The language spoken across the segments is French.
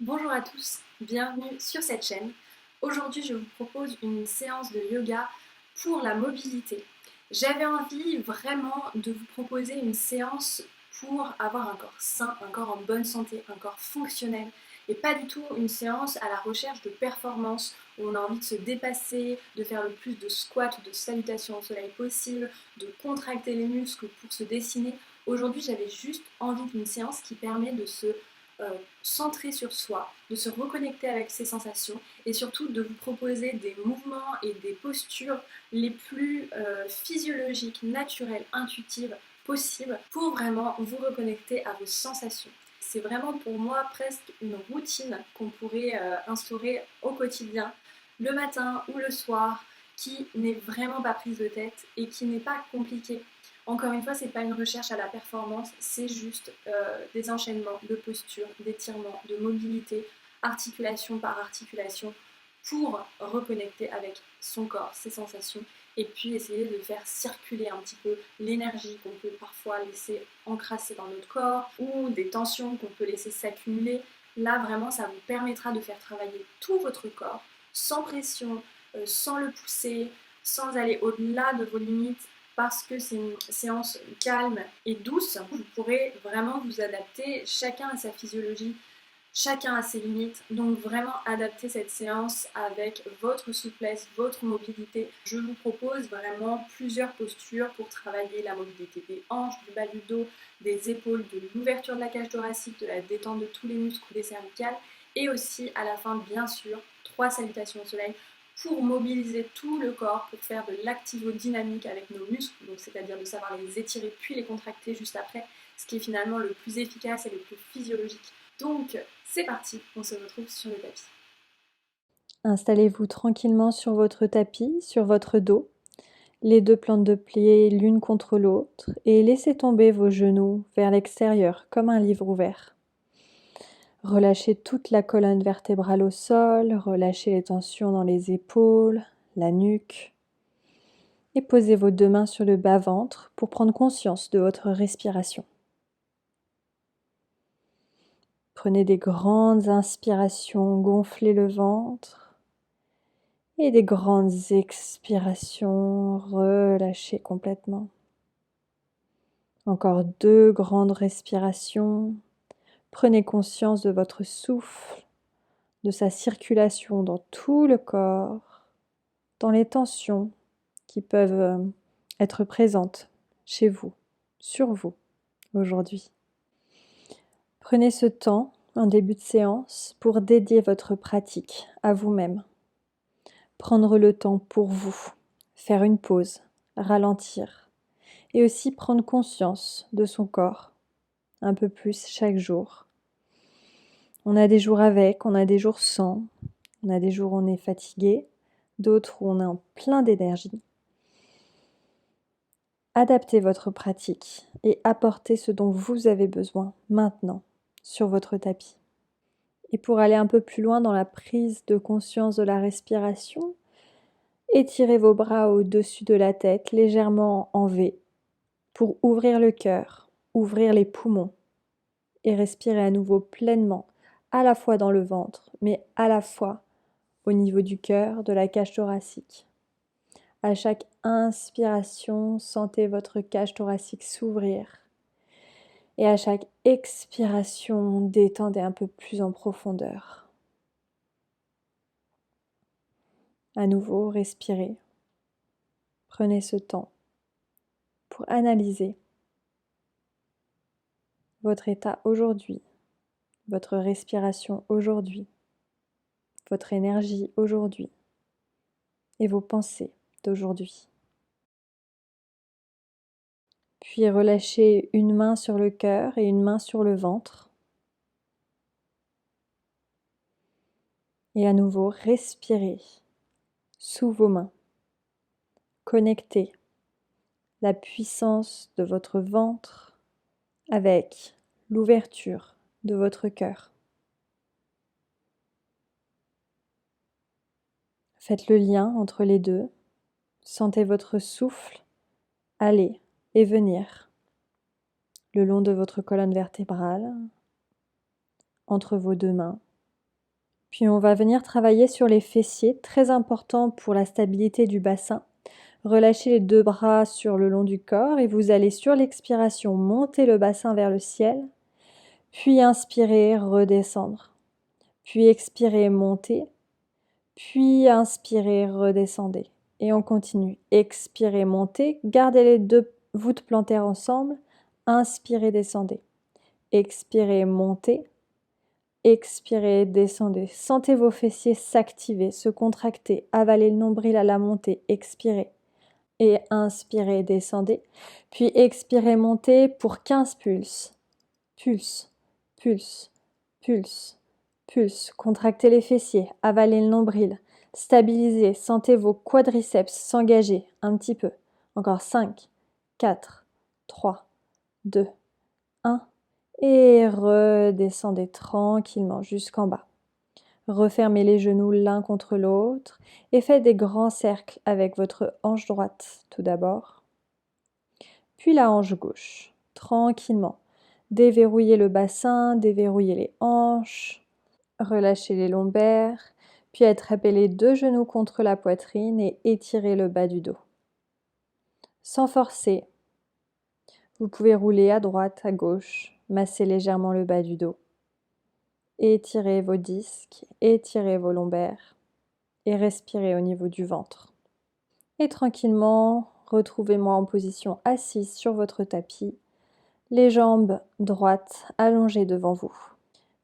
Bonjour à tous, bienvenue sur cette chaîne. Aujourd'hui, je vous propose une séance de yoga pour la mobilité. J'avais envie vraiment de vous proposer une séance pour avoir un corps sain, un corps en bonne santé, un corps fonctionnel et pas du tout une séance à la recherche de performance où on a envie de se dépasser, de faire le plus de squats ou de salutations au soleil possible, de contracter les muscles pour se dessiner. Aujourd'hui, j'avais juste envie d'une séance qui permet de se centrer sur soi, de se reconnecter avec ses sensations et surtout de vous proposer des mouvements et des postures les plus physiologiques, naturelles, intuitives possibles pour vraiment vous reconnecter à vos sensations. C'est vraiment pour moi presque une routine qu'on pourrait instaurer au quotidien, le matin ou le soir, qui n'est vraiment pas prise de tête et qui n'est pas compliquée. Encore une fois, c'est pas une recherche à la performance, c'est juste des enchaînements de postures, d'étirements, de mobilité, articulation par articulation, pour reconnecter avec son corps, ses sensations, et puis essayer de faire circuler un petit peu l'énergie qu'on peut parfois laisser encrasser dans notre corps, ou des tensions qu'on peut laisser s'accumuler. Là, vraiment, ça vous permettra de faire travailler tout votre corps, sans pression, sans le pousser, sans aller au-delà de vos limites, parce que c'est une séance calme et douce. Vous pourrez vraiment vous adapter, chacun à sa physiologie, chacun a ses limites, donc vraiment adapter cette séance avec votre souplesse, votre mobilité. Je vous propose vraiment plusieurs postures pour travailler la mobilité des hanches, du bas du dos, des épaules, de l'ouverture de la cage thoracique, de la détente de tous les muscles des cervicales, et aussi à la fin, bien sûr, 3 salutations au soleil pour mobiliser tout le corps, pour faire de l'activo-dynamique avec nos muscles, donc c'est-à-dire de savoir les étirer puis les contracter juste après, ce qui est finalement le plus efficace et le plus physiologique. Donc c'est parti, on se retrouve sur le tapis. Installez-vous tranquillement sur votre tapis, sur votre dos, les deux plantes de pied l'une contre l'autre et laissez tomber vos genoux vers l'extérieur comme un livre ouvert. Relâchez toute la colonne vertébrale au sol, relâchez les tensions dans les épaules, la nuque et posez vos deux mains sur le bas-ventre pour prendre conscience de votre respiration. Prenez des grandes inspirations, gonflez le ventre. Et des grandes expirations, relâchez complètement. Encore 2 grandes respirations. Prenez conscience de votre souffle, de sa circulation dans tout le corps, dans les tensions qui peuvent être présentes chez vous, sur vous aujourd'hui. Prenez ce temps en début de séance pour dédier votre pratique à vous-même. Prendre le temps pour vous, faire une pause, ralentir et aussi prendre conscience de son corps un peu plus chaque jour. On a des jours avec, on a des jours sans, on a des jours où on est fatigué, d'autres où on est en plein d'énergie. Adaptez votre pratique et apportez ce dont vous avez besoin maintenant sur votre tapis. Et pour aller un peu plus loin dans la prise de conscience de la respiration, étirez vos bras au-dessus de la tête, légèrement en V, pour ouvrir le cœur, ouvrir les poumons et respirer à nouveau pleinement, à la fois dans le ventre, mais à la fois au niveau du cœur, de la cage thoracique. À chaque inspiration, sentez votre cage thoracique s'ouvrir. Et à chaque expiration, détendez un peu plus en profondeur. À nouveau, respirez. Prenez ce temps pour analyser votre état aujourd'hui, votre respiration aujourd'hui, votre énergie aujourd'hui et vos pensées d'aujourd'hui. Puis relâchez une main sur le cœur et une main sur le ventre. Et à nouveau, respirez sous vos mains. Connectez la puissance de votre ventre avec l'ouverture de votre cœur. Faites le lien entre les deux. Sentez votre souffle aller et venir le long de votre colonne vertébrale, entre vos deux mains, Puis on va venir travailler sur les fessiers, très important pour la stabilité du bassin. Relâchez les 2 bras sur le long du corps et vous allez sur l'expiration monter le bassin vers le ciel, puis inspirer, redescendre, puis expirer, monter, puis inspirez, redescendez. Et on continue. Expirez, montez, gardez les 2 voûtes plantaires ensemble, inspirez, descendez. Expirez, montez, expirez, descendez. Sentez vos fessiers s'activer, se contracter, avaler le nombril à la montée, expirez. Et inspirez, descendez. Puis expirez, montez pour 15 pulses. Pulse, pulse, pulse, pulse. Contractez les fessiers, avalez le nombril. Stabilisez, sentez vos quadriceps s'engager un petit peu. Encore 5, 4, 3, 2, 1. Et redescendez tranquillement jusqu'en bas. Refermez les genoux l'un contre l'autre et faites des grands cercles avec votre hanche droite tout d'abord, puis la hanche gauche, tranquillement. Déverrouillez le bassin, déverrouillez les hanches, relâchez les lombaires, puis attrapez les 2 genoux contre la poitrine et étirez le bas du dos. Sans forcer, vous pouvez rouler à droite, à gauche, masser légèrement le bas du dos. Étirez vos disques, étirez vos lombaires et respirez au niveau du ventre. Et tranquillement, retrouvez-moi en position assise sur votre tapis, les jambes droites allongées devant vous.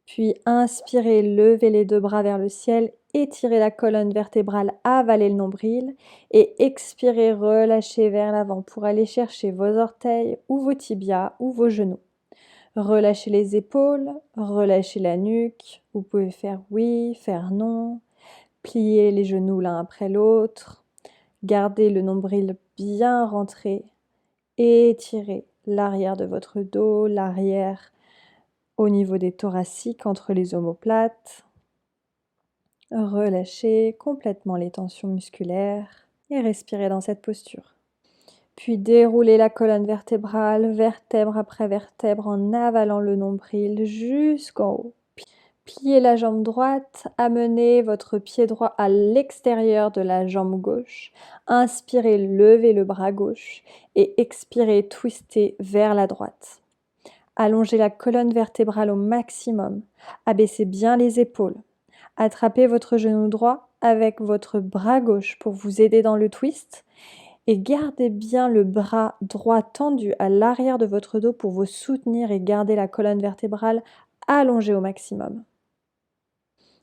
Puis inspirez, levez les 2 bras vers le ciel, étirez la colonne vertébrale, avalez le nombril et expirez, relâchez vers l'avant pour aller chercher vos orteils ou vos tibias ou vos genoux. Relâchez les épaules, relâchez la nuque, vous pouvez faire oui, faire non, pliez les genoux l'un après l'autre, gardez le nombril bien rentré, étirez l'arrière de votre dos, l'arrière au niveau des thoraciques entre les omoplates. Relâchez complètement les tensions musculaires et respirez dans cette posture. Puis déroulez la colonne vertébrale, vertèbre après vertèbre en avalant le nombril jusqu'en haut. Pliez la jambe droite, amenez votre pied droit à l'extérieur de la jambe gauche. Inspirez, levez le bras gauche et expirez, twistez vers la droite. Allongez la colonne vertébrale au maximum. Abaissez bien les épaules. Attrapez votre genou droit avec votre bras gauche pour vous aider dans le twist. Et gardez bien le bras droit tendu à l'arrière de votre dos pour vous soutenir et garder la colonne vertébrale allongée au maximum.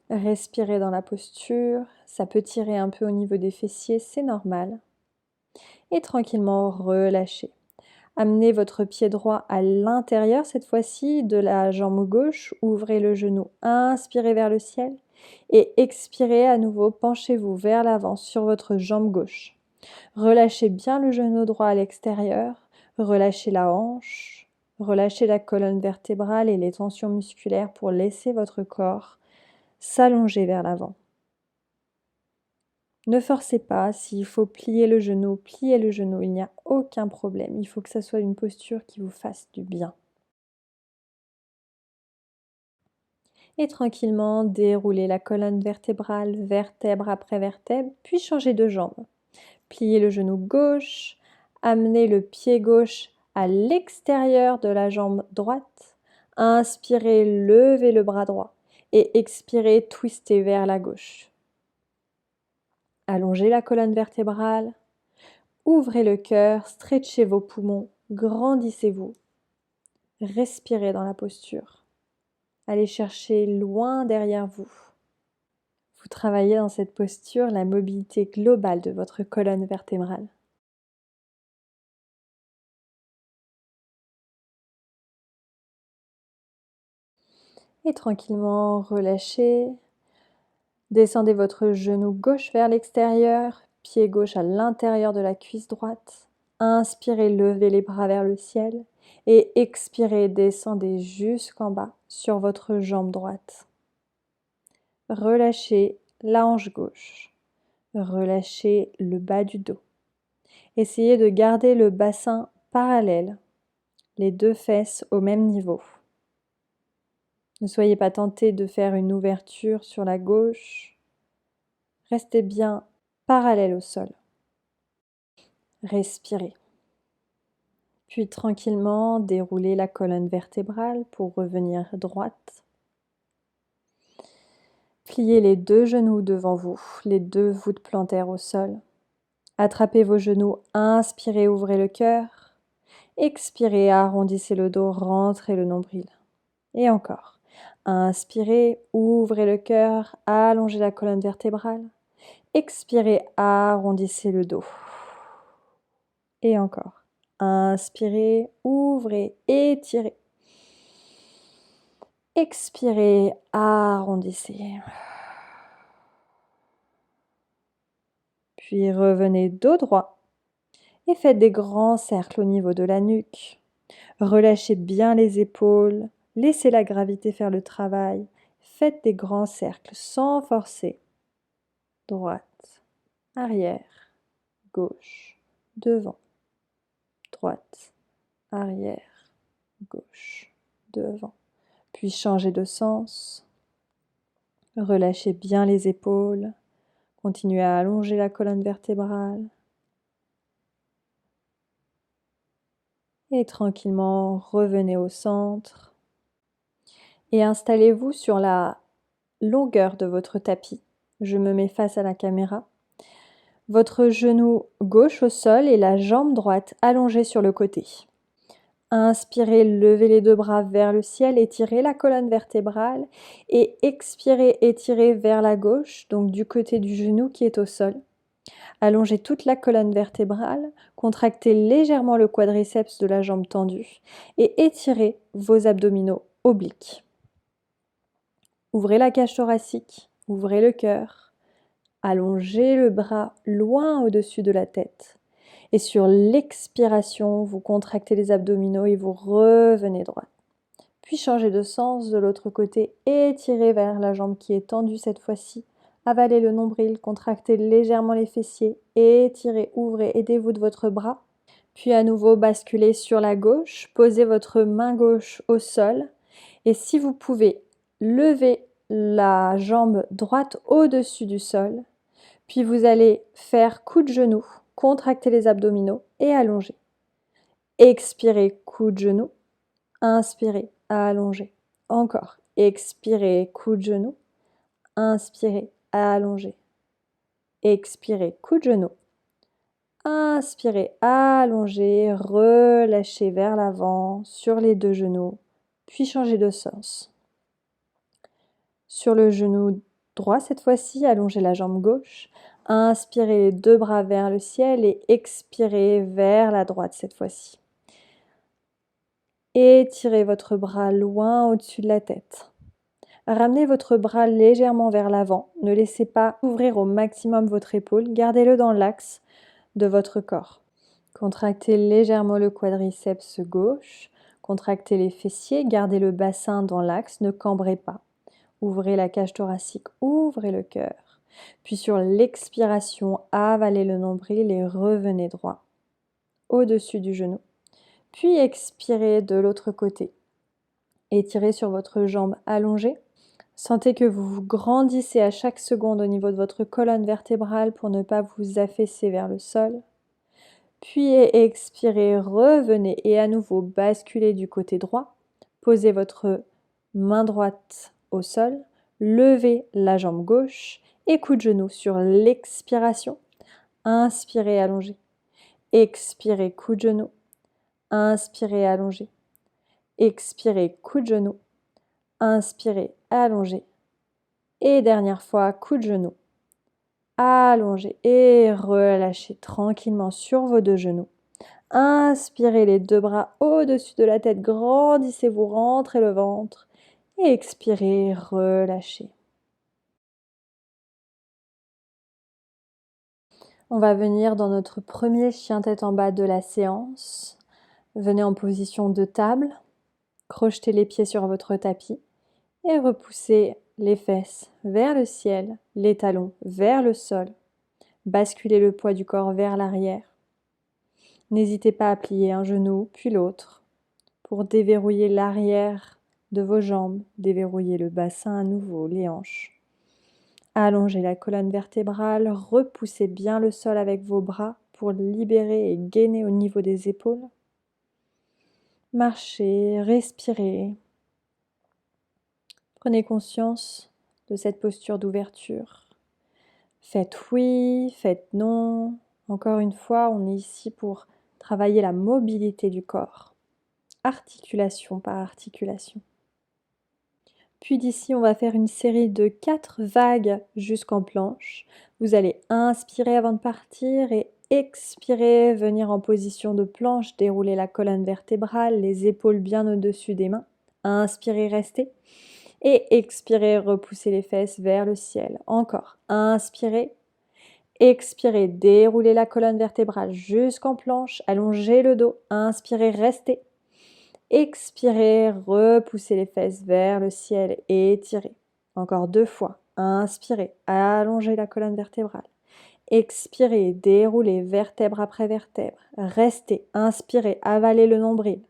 Respirez dans la posture, ça peut tirer un peu au niveau des fessiers, c'est normal. Et tranquillement relâchez. Amenez votre pied droit à l'intérieur, cette fois-ci, de la jambe gauche. Ouvrez le genou, inspirez vers le ciel. Et expirez à nouveau, penchez-vous vers l'avant sur votre jambe gauche. Relâchez bien le genou droit à l'extérieur, relâchez la hanche, relâchez la colonne vertébrale et les tensions musculaires pour laisser votre corps s'allonger vers l'avant. Ne forcez pas, s'il faut plier le genou, pliez le genou, il n'y a aucun problème. Il faut que ça soit une posture qui vous fasse du bien. Et tranquillement, déroulez la colonne vertébrale, vertèbre après vertèbre, puis changez de jambe. Pliez le genou gauche, amenez le pied gauche à l'extérieur de la jambe droite. Inspirez, levez le bras droit et expirez, twistez vers la gauche. Allongez la colonne vertébrale, ouvrez le cœur, stretchez vos poumons, grandissez-vous. Respirez dans la posture. Allez chercher loin derrière vous. Vous travaillez dans cette posture la mobilité globale de votre colonne vertébrale. Et tranquillement relâchez. Descendez votre genou gauche vers l'extérieur, pied gauche à l'intérieur de la cuisse droite. Inspirez, levez les bras vers le ciel et expirez, descendez jusqu'en bas sur votre jambe droite. Relâchez la hanche gauche. Relâchez le bas du dos. Essayez de garder le bassin parallèle, les 2 fesses au même niveau. Ne soyez pas tenté de faire une ouverture sur la gauche. Restez bien parallèle au sol. Respirez. Puis tranquillement, déroulez la colonne vertébrale pour revenir droite. Pliez les 2 genoux devant vous, les 2 voûtes plantaires au sol. Attrapez vos genoux, inspirez, ouvrez le cœur. Expirez, arrondissez le dos, rentrez le nombril. Et encore. Inspirez, ouvrez le cœur, allongez la colonne vertébrale. Expirez, arrondissez le dos. Et encore. Inspirez, ouvrez, étirez. Expirez, arrondissez. Puis revenez dos droit et faites des grands cercles au niveau de la nuque. Relâchez bien les épaules, laissez la gravité faire le travail. Faites des grands cercles sans forcer. Droite, arrière, gauche, devant. Droite, arrière, gauche, devant. Puis changez de sens. Relâchez bien les épaules. Continuez à allonger la colonne vertébrale. Et tranquillement, revenez au centre. Et installez-vous sur la longueur de votre tapis. Je me mets face à la caméra. Votre genou gauche au sol et la jambe droite allongée sur le côté. Inspirez, levez les 2 bras vers le ciel, étirez la colonne vertébrale et expirez, étirez vers la gauche, donc du côté du genou qui est au sol. Allongez toute la colonne vertébrale, contractez légèrement le quadriceps de la jambe tendue et étirez vos abdominaux obliques. Ouvrez la cage thoracique, ouvrez le cœur, allongez le bras loin au-dessus de la tête. Et sur l'expiration, vous contractez les abdominaux et vous revenez droit. Puis changez de sens de l'autre côté, étirez vers la jambe qui est tendue cette fois-ci. Avalez le nombril, contractez légèrement les fessiers, étirez, ouvrez, aidez-vous de votre bras. Puis à nouveau, basculez sur la gauche, posez votre main gauche au sol. Et si vous pouvez, levez la jambe droite au-dessus du sol. Puis vous allez faire coup de genou, contracter les abdominaux et allonger. Expirez, coup de genou. Inspirez, allongez. Encore. Expirez, coup de genou. Inspirez, allongez. Expirez, coup de genou. Inspirez, allongez, relâchez vers l'avant sur les 2 genoux, puis changez de sens. Sur le genou droit cette fois-ci, allongez la jambe gauche. Inspirez les 2 bras vers le ciel et expirez vers la droite cette fois-ci. Étirez votre bras loin au-dessus de la tête. Ramenez votre bras légèrement vers l'avant. Ne laissez pas ouvrir au maximum votre épaule. Gardez-le dans l'axe de votre corps. Contractez légèrement le quadriceps gauche. Contractez les fessiers. Gardez le bassin dans l'axe. Ne cambrez pas. Ouvrez la cage thoracique. Ouvrez le cœur. Puis sur l'expiration, avalez le nombril et revenez droit au-dessus du genou. Puis expirez de l'autre côté. Étirez sur votre jambe allongée. Sentez que vous vous grandissez à chaque seconde au niveau de votre colonne vertébrale pour ne pas vous affaisser vers le sol. Puis expirez, revenez et à nouveau basculez du côté droit. Posez votre main droite au sol. Levez la jambe gauche et coup de genou sur l'expiration. Inspirez, allongez. Expirez, coup de genou. Inspirez, allongez. Expirez, coup de genou. Inspirez, allongez. Et dernière fois, coup de genou. Allongez et relâchez tranquillement sur vos 2 genoux. Inspirez les 2 bras au-dessus de la tête. Grandissez-vous, rentrez le ventre. Et expirez, relâchez. On va venir dans notre premier chien tête en bas de la séance. Venez en position de table. Crochetez les pieds sur votre tapis. Et repoussez les fesses vers le ciel, les talons vers le sol. Basculez le poids du corps vers l'arrière. N'hésitez pas à plier un genou puis l'autre pour déverrouiller l'arrière de vos jambes, déverrouillez le bassin à nouveau, les hanches. Allongez la colonne vertébrale, repoussez bien le sol avec vos bras pour libérer et gainer au niveau des épaules. Marchez, respirez. Prenez conscience de cette posture d'ouverture. Faites oui, faites non. Encore une fois, on est ici pour travailler la mobilité du corps, articulation par articulation. Puis d'ici, on va faire une série de 4 vagues jusqu'en planche. Vous allez inspirer avant de partir et expirer, venir en position de planche, dérouler la colonne vertébrale, les épaules bien au-dessus des mains. Inspirez, restez. Et expirez, repoussez les fesses vers le ciel. Encore. Inspirez. Expirez, déroulez la colonne vertébrale jusqu'en planche, allongez le dos. Inspirez, restez. Expirez, repoussez les fesses vers le ciel et étirez. Encore 2 fois. Inspirez, allongez la colonne vertébrale. Expirez, déroulez vertèbre après vertèbre. Restez, inspirez, avalez le nombril.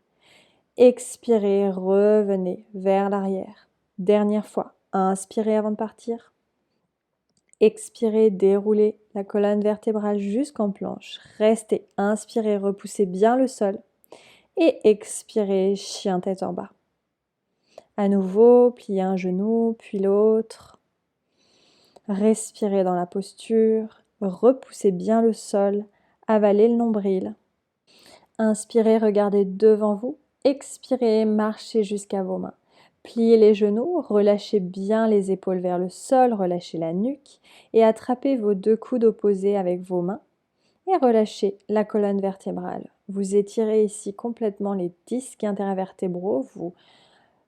Expirez, revenez vers l'arrière. Dernière fois. Inspirez avant de partir. Expirez, déroulez la colonne vertébrale jusqu'en planche. Restez, inspirez, repoussez bien le sol. Et expirez, chien tête en bas. À nouveau, pliez un genou, puis l'autre. Respirez dans la posture. Repoussez bien le sol. Avalez le nombril. Inspirez, regardez devant vous. Expirez, marchez jusqu'à vos mains. Pliez les genoux, relâchez bien les épaules vers le sol, relâchez la nuque et attrapez vos 2 coudes opposés avec vos mains et relâchez la colonne vertébrale. Vous étirez ici complètement les disques intervertébraux, vous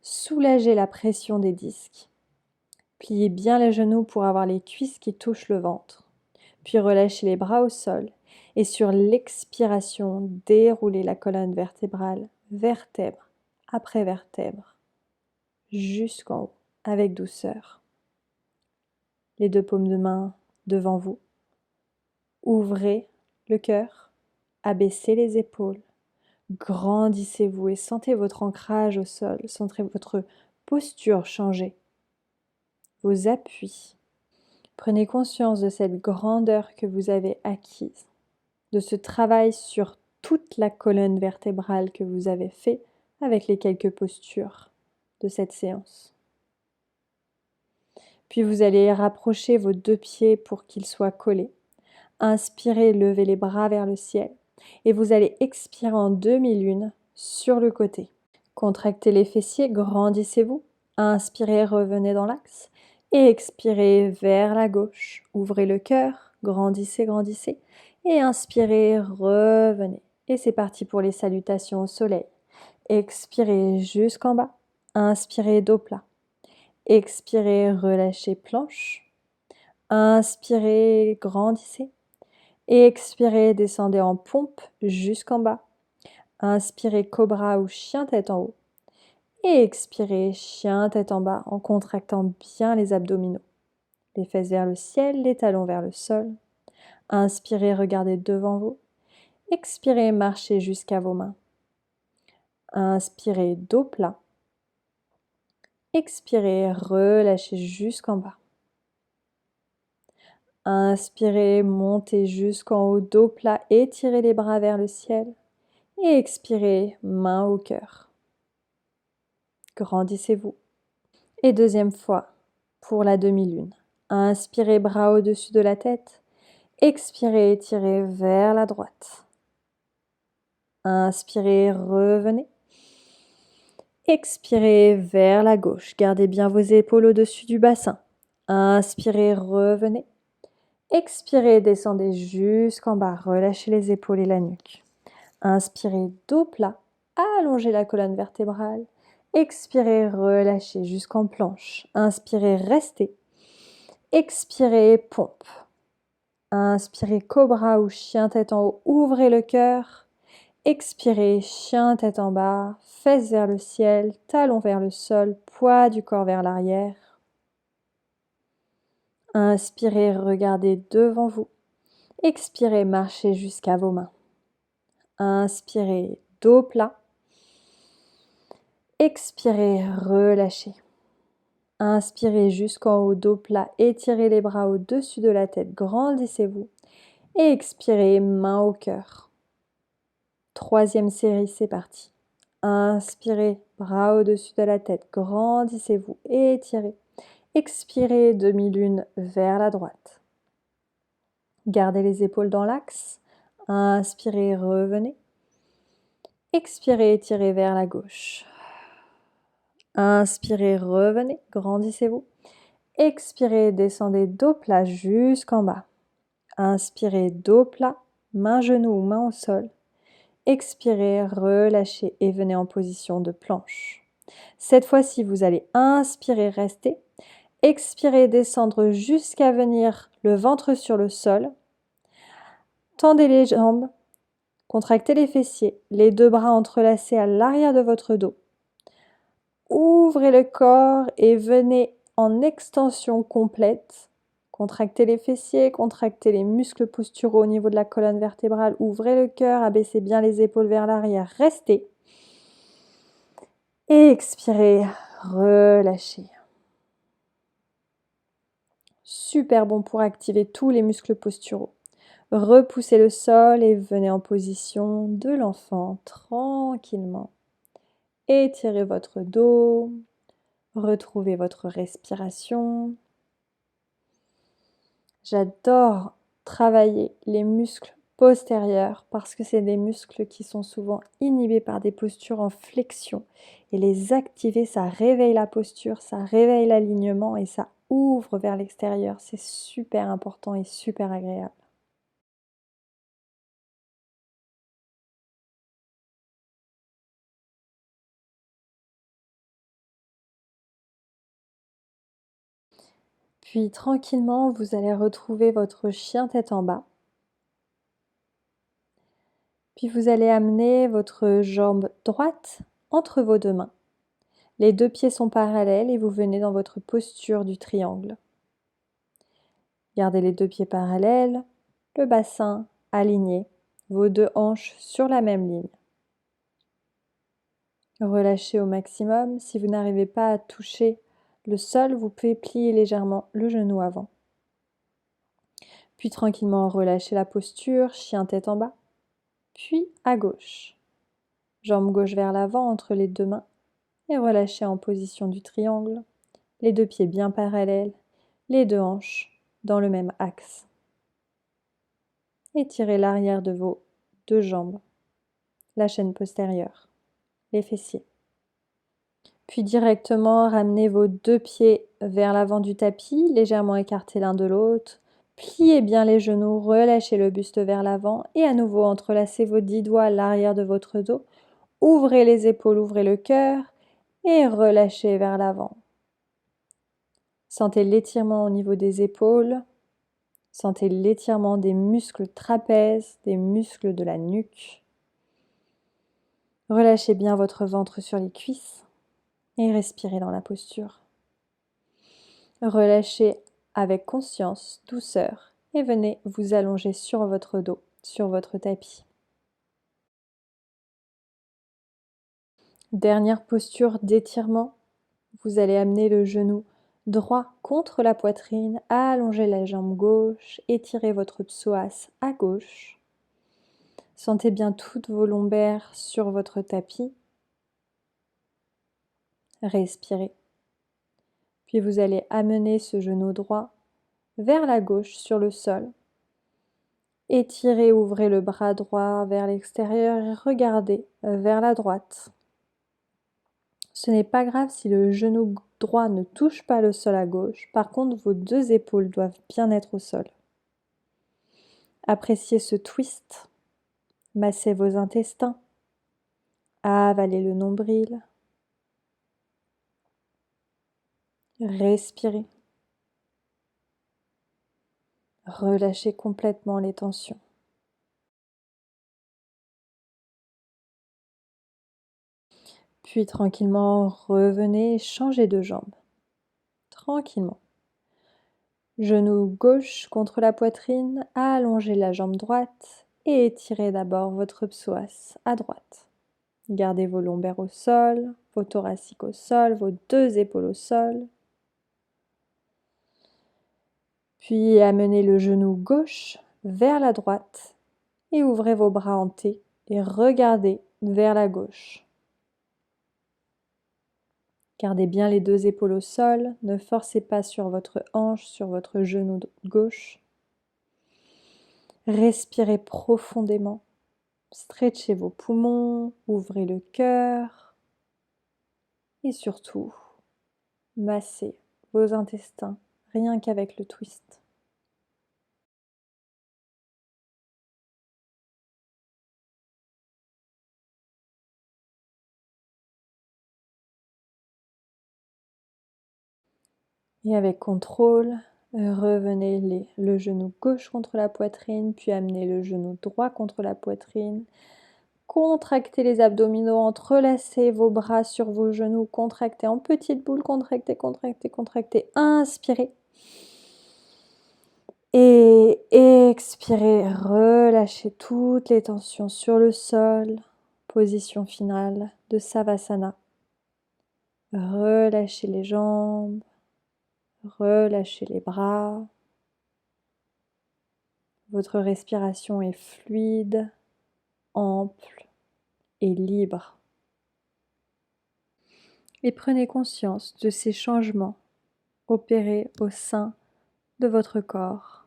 soulagez la pression des disques. Pliez bien les genoux pour avoir les cuisses qui touchent le ventre. Puis relâchez les bras au sol et sur l'expiration, déroulez la colonne vertébrale, vertèbre après vertèbre, jusqu'en haut, avec douceur. Les 2 paumes de main devant vous. Ouvrez le cœur, abaissez les épaules, grandissez-vous et sentez votre ancrage au sol, sentez votre posture changer, vos appuis. Prenez conscience de cette grandeur que vous avez acquise, de ce travail sur toute la colonne vertébrale que vous avez fait avec les quelques postures de cette séance. Puis vous allez rapprocher vos 2 pieds pour qu'ils soient collés. Inspirez, levez les bras vers le ciel et vous allez expirer en demi-lune sur le côté. Contractez les fessiers, grandissez-vous. Inspirez, revenez dans l'axe et expirez vers la gauche. Ouvrez le cœur, grandissez, grandissez et inspirez, revenez. Et c'est parti pour les salutations au soleil. Expirez jusqu'en bas. Inspirez, dos plat. Expirez, relâchez planche. Inspirez, grandissez. Et expirez, descendez en pompe jusqu'en bas. Inspirez, cobra ou chien tête en haut. Et expirez, chien tête en bas en contractant bien les abdominaux. Les fesses vers le ciel, les talons vers le sol. Inspirez, regardez devant vous. Expirez, marchez jusqu'à vos mains. Inspirez, dos plat. Expirez, relâchez jusqu'en bas. Inspirez, montez jusqu'en haut, dos plat, étirez les bras vers le ciel. Et expirez, main au cœur. Grandissez-vous. Et deuxième fois, pour la demi-lune. Inspirez, bras au-dessus de la tête. Expirez, étirez vers la droite. Inspirez, revenez. Expirez vers la gauche. Gardez bien vos épaules au-dessus du bassin. Inspirez, revenez. Expirez, descendez jusqu'en bas. Relâchez les épaules et la nuque. Inspirez, dos plat. Allongez la colonne vertébrale. Expirez, relâchez jusqu'en planche. Inspirez, restez. Expirez, pompe. Inspirez, cobra ou chien tête en haut. Ouvrez le cœur. Expirez, chien tête en bas. Fesses vers le ciel. Talons vers le sol. Poids du corps vers l'arrière. Inspirez, regardez devant vous. Expirez, marchez jusqu'à vos mains. Inspirez, dos plat. Expirez, relâchez. Inspirez jusqu'en haut, dos plat, étirez les bras au-dessus de la tête, grandissez-vous. Et expirez, main au cœur. Troisième série, c'est parti. Inspirez, bras au-dessus de la tête, grandissez-vous, étirez. Expirez, demi-lune vers la droite. Gardez les épaules dans l'axe. Inspirez, revenez. Expirez, étirez vers la gauche. Inspirez, revenez, grandissez-vous. Expirez, descendez dos plat jusqu'en bas. Inspirez, dos plat, main genou ou main au sol. Expirez, relâchez et venez en position de planche. Cette fois-ci, vous allez inspirer, rester. Expirez, descendre jusqu'à venir le ventre sur le sol. Tendez les jambes, contractez les fessiers, les deux bras entrelacés à l'arrière de votre dos. Ouvrez le corps et venez en extension complète. Contractez les fessiers, contractez les muscles posturaux au niveau de la colonne vertébrale. Ouvrez le cœur, abaissez bien les épaules vers l'arrière. Restez. Et expirez, relâchez. Super bon pour activer tous les muscles posturaux. Repoussez le sol et venez en position de l'enfant tranquillement. Étirez votre dos. Retrouvez votre respiration. J'adore travailler les muscles postérieurs parce que c'est des muscles qui sont souvent inhibés par des postures en flexion. Et les activer, ça réveille la posture, ça réveille l'alignement et ça ouvre vers l'extérieur. C'est super important et super agréable. Puis tranquillement, vous allez retrouver votre chien tête en bas. Puis vous allez amener votre jambe droite entre vos deux mains. Les deux pieds sont parallèles et vous venez dans votre posture du triangle. Gardez les deux pieds parallèles, le bassin aligné, vos deux hanches sur la même ligne. Relâchez au maximum. Si vous n'arrivez pas à toucher le sol, vous pouvez plier légèrement le genou avant. Puis tranquillement relâchez la posture, chien tête en bas. Puis à gauche. Jambe gauche vers l'avant entre les deux mains et relâchez en position du triangle. Les deux pieds bien parallèles, les deux hanches dans le même axe. Étirez l'arrière de vos deux jambes, la chaîne postérieure, les fessiers. Puis directement ramenez vos deux pieds vers l'avant du tapis, légèrement écartés l'un de l'autre. Pliez bien les genoux, relâchez le buste vers l'avant et à nouveau entrelacez vos 10 doigts à l'arrière de votre dos. Ouvrez les épaules, ouvrez le cœur et relâchez vers l'avant. Sentez l'étirement au niveau des épaules. Sentez l'étirement des muscles trapèzes, des muscles de la nuque. Relâchez bien votre ventre sur les cuisses et respirez dans la posture. Relâchez avec conscience, douceur et venez vous allonger sur votre dos, sur votre tapis. Dernière posture d'étirement. Vous allez amener le genou droit contre la poitrine, allongez la jambe gauche, étirez votre psoas à gauche. Sentez bien toutes vos lombaires sur votre tapis. Respirez. Puis vous allez amener ce genou droit vers la gauche sur le sol. Étirez, ouvrez le bras droit vers l'extérieur et regardez vers la droite. Ce n'est pas grave si le genou droit ne touche pas le sol à gauche. Par contre, vos deux épaules doivent bien être au sol. Appréciez ce twist. Massez vos intestins. Avalez le nombril. Respirez. Relâchez complètement les tensions. Puis tranquillement, revenez, changez de jambe. Tranquillement. Genou gauche contre la poitrine, allongez la jambe droite et étirez d'abord votre psoas à droite. Gardez vos lombaires au sol, vos thoraciques au sol, vos 2 épaules au sol. Puis amenez le genou gauche vers la droite et ouvrez vos bras en T et regardez vers la gauche. Gardez bien les 2 épaules au sol, ne forcez pas sur votre hanche, sur votre genou gauche. Respirez profondément, stretchez vos poumons, ouvrez le cœur et surtout, massez vos intestins rien qu'avec le twist. Et avec contrôle, revenez le genou gauche contre la poitrine, puis amenez le genou droit contre la poitrine. Contractez les abdominaux, entrelacez vos bras sur vos genoux, contractez en petite boule, contractez, contractez, contractez. Inspirez. Et expirez, relâchez toutes les tensions sur le sol. Position finale de Savasana. Relâchez les jambes. Relâchez les bras. Votre respiration est fluide, ample et libre. Et prenez conscience de ces changements opérés au sein de votre corps.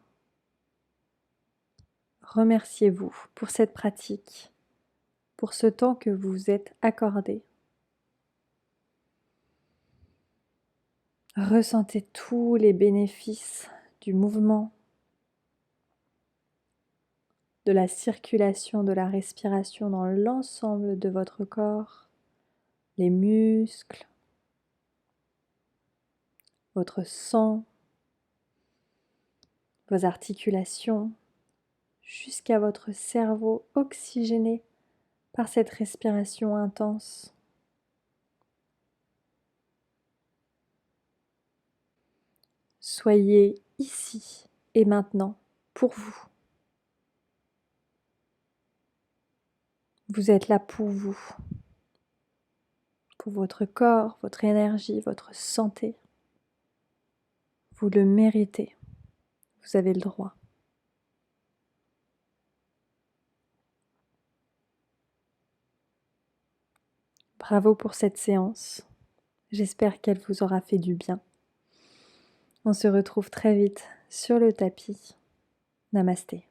Remerciez-vous pour cette pratique, pour ce temps que vous vous êtes accordé. Ressentez tous les bénéfices du mouvement, de la circulation, de la respiration dans l'ensemble de votre corps, les muscles, votre sang, vos articulations, jusqu'à votre cerveau oxygéné par cette respiration intense. Soyez ici et maintenant pour vous. Vous êtes là pour vous, pour votre corps, votre énergie, votre santé. Vous le méritez. Vous avez le droit. Bravo pour cette séance. J'espère qu'elle vous aura fait du bien. On se retrouve très vite sur le tapis. Namasté.